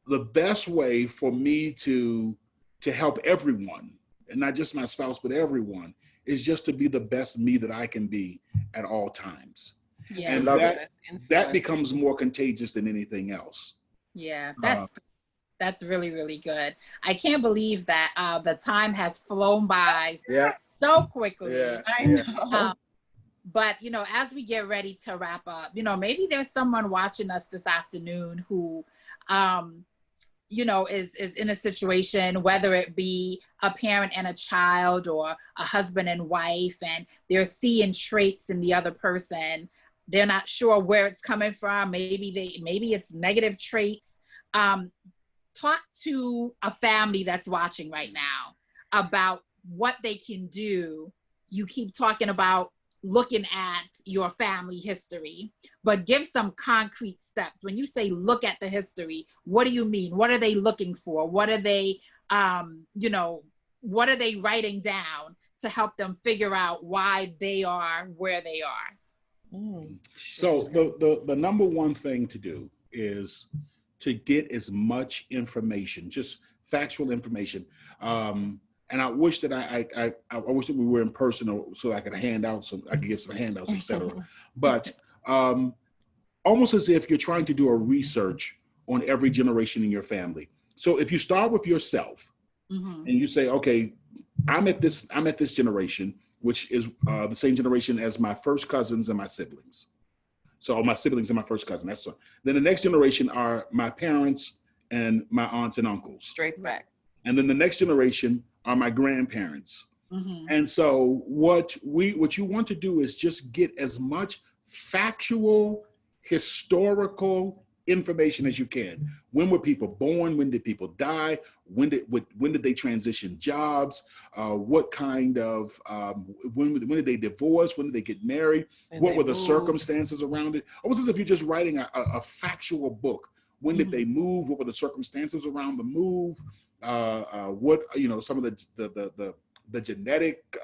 the best way for me to help everyone, and not just my spouse, but everyone, is just to be the best me that I can be at all times. Yeah. And that becomes more contagious than anything else. Yeah, that's really, really good. I can't believe that the time has flown by so quickly. Yeah. I know. But, as we get ready to wrap up, maybe there's someone watching us this afternoon who, is in a situation, whether it be a parent and a child or a husband and wife, and they're seeing traits in the other person. They're not sure where it's coming from. Maybe it's negative traits. Talk to a family that's watching right now about what they can do. You keep talking about looking at your family history, but give some concrete steps. When you say look at the history, what do you mean? What are they looking for? What are they, what are they writing down to help them figure out why they are where they are? So the number one thing to do is to get as much information, just factual information. And I wish that I wish that we were in person, so I could give some handouts, etc. But almost as if you're trying to do a research on every generation in your family. So if you start with yourself and you say, okay, I'm at this generation, which is the same generation as my first cousins and my siblings. So my siblings and my first cousin. Then the next generation are my parents and my aunts and uncles. Straight fact. And then the next generation are my grandparents. And so what you want to do is just get as much factual, historical information as you can. When were people born? When did people die? When did they transition jobs? What kind of when did they divorce? When did they get married? What were the circumstances around it? Almost as if you're just writing a factual book. When did they move? What were the circumstances around the move? What some of the genetic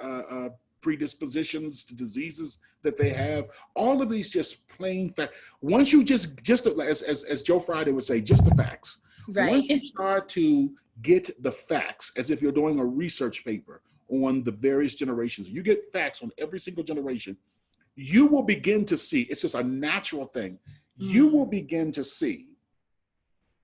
predispositions to diseases that they have. All of these just plain fact. Once you just as Joe Friday would say, just the facts. Right. Once you start to get the facts, as if you're doing a research paper on the various generations, you get facts on every single generation, you will begin to see, it's just a natural thing, you will begin to see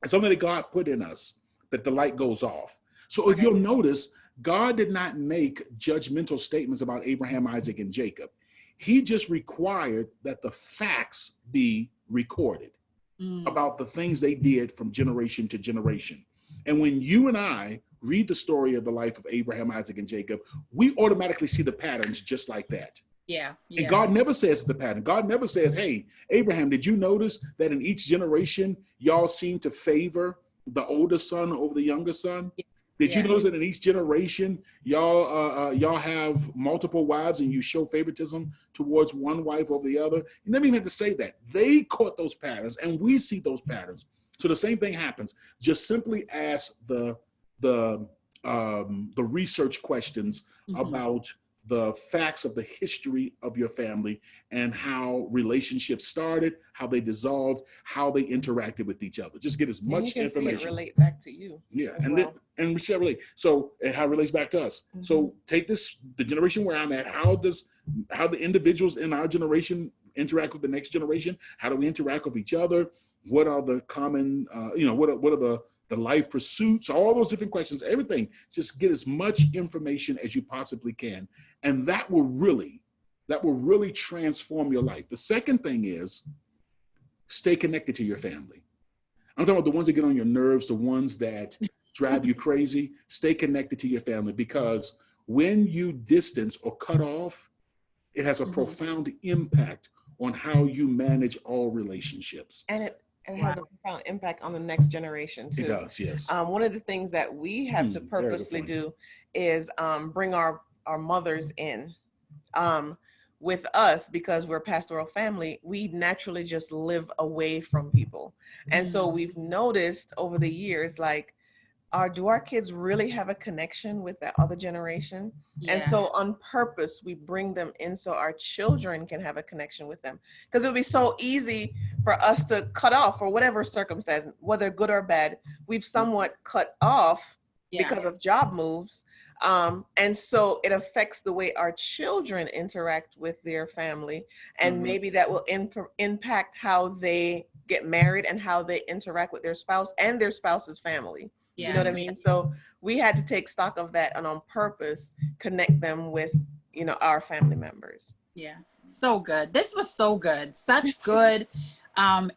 something that God put in us, that the light goes off. So if you'll notice, God did not make judgmental statements about Abraham, Isaac, and Jacob. He just required that the facts be recorded about the things they did from generation to generation. And when you and I read the story of the life of Abraham, Isaac, and Jacob, we automatically see the patterns just like that. Yeah. And God never says the pattern. God never says, hey, Abraham, did you notice that in each generation, y'all seem to favor the older son over the younger son? Did you notice that in each generation, y'all have multiple wives and you show favoritism towards one wife over the other? You never even have to say that. They caught those patterns and we see those patterns. So the same thing happens. Just simply ask the research questions about the facts of the history of your family and how relationships started, how they dissolved, how they interacted with each other. Just get as much information. See it relate back to you. Yeah, and we shall relate. So, and how it relates back to us. So take this, the generation where I'm at, how the individuals in our generation interact with the next generation? How do we interact with each other? What are the common, what are the life pursuits, all those different questions, everything. Just get as much information as you possibly can. And that will really transform your life. The second thing is stay connected to your family. I'm talking about the ones that get on your nerves, the ones that drive you crazy. Stay connected to your family, because when you distance or cut off, it has a profound impact on how you manage all relationships. And it has a profound impact on the next generation too. It does, yes. One of the things that we have to purposely do is bring our mothers in with us, because we're a pastoral family. We naturally just live away from people. And so we've noticed over the years, like, do our kids really have a connection with that other generation? And so on purpose, we bring them in so our children can have a connection with them. Because it would be so easy for us to cut off for whatever circumstance, whether good or bad. We've somewhat cut off because of job moves. And so it affects the way our children interact with their family. And maybe that will impact how they get married and how they interact with their spouse and their spouse's family. You know what I mean? So we had to take stock of that and on purpose connect them with, our family members. Yeah. So good. This was so good. Such good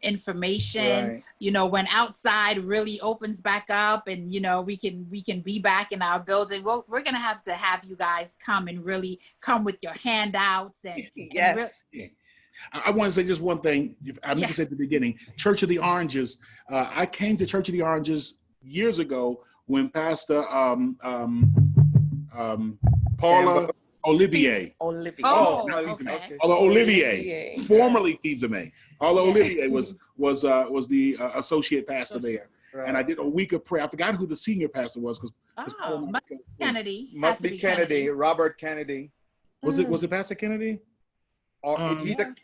information. Right. When outside really opens back up and, we can be back in our building, we're going to have you guys come and really come with your handouts and I want to say just one thing. I meant to say at the beginning, Church of the Oranges. I came to Church of the Oranges years ago when Pastor Paula Olivier. Olivier, formerly Fizame. Paula Olivier was the associate pastor there. Right. And I did a week of prayer. I forgot who the senior pastor was because Kennedy. Must be Kennedy. Robert Kennedy. Was it Pastor Kennedy? Or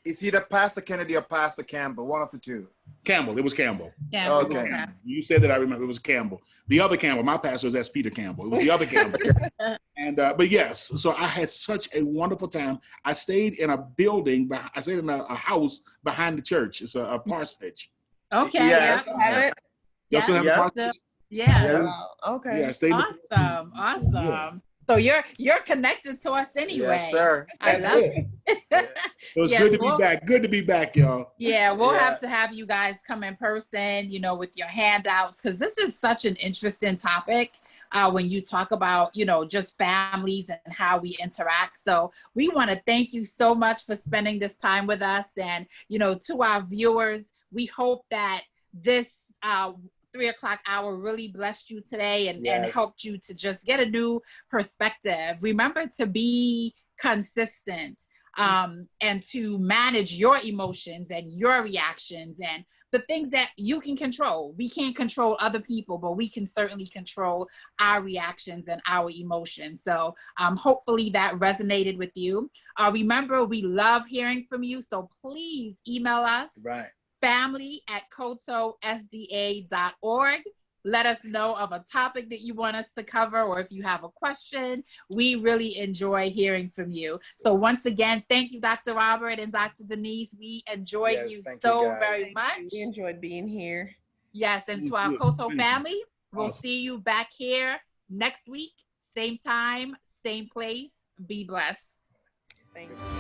it's either Pastor Kennedy or Pastor Campbell, one of the two. Campbell. It was Campbell. Okay. You said that, I remember. It was Campbell. The other Campbell, my pastor is Peter Campbell. It was the other Campbell. And but yes, so I had such a wonderful time. I stayed in a building. I stayed in a house behind the church. It's a parsonage. Okay. Yes. Have it? Y'all still have a parsonage? Yeah. Wow. Okay. Yeah, I stayed. Awesome. Yeah. So you're connected to us anyway. Yes, sir. I love it. So it's good to be back. Good to be back, y'all. Yeah, we'll have to have you guys come in person, with your handouts, because this is such an interesting topic when you talk about, just families and how we interact. So we want to thank you so much for spending this time with us. And, to our viewers, we hope that this 3 o'clock hour really blessed you today and helped you to just get a new perspective. Remember to be consistent and to manage your emotions and your reactions and the things that you can control. We can't control other people, but we can certainly control our reactions and our emotions. So hopefully that resonated with you. Remember, we love hearing from you. So please email us. Right. family@cotosda.org. Let us know of a topic that you want us to cover, or if you have a question. We really enjoy hearing from you. So once again, thank you, Dr. Robert and Dr. Denise. We enjoyed you so very much. We enjoyed being here. Yes, and to our COSO family, we'll see you back here next week, same time, same place. Be blessed. Thank you.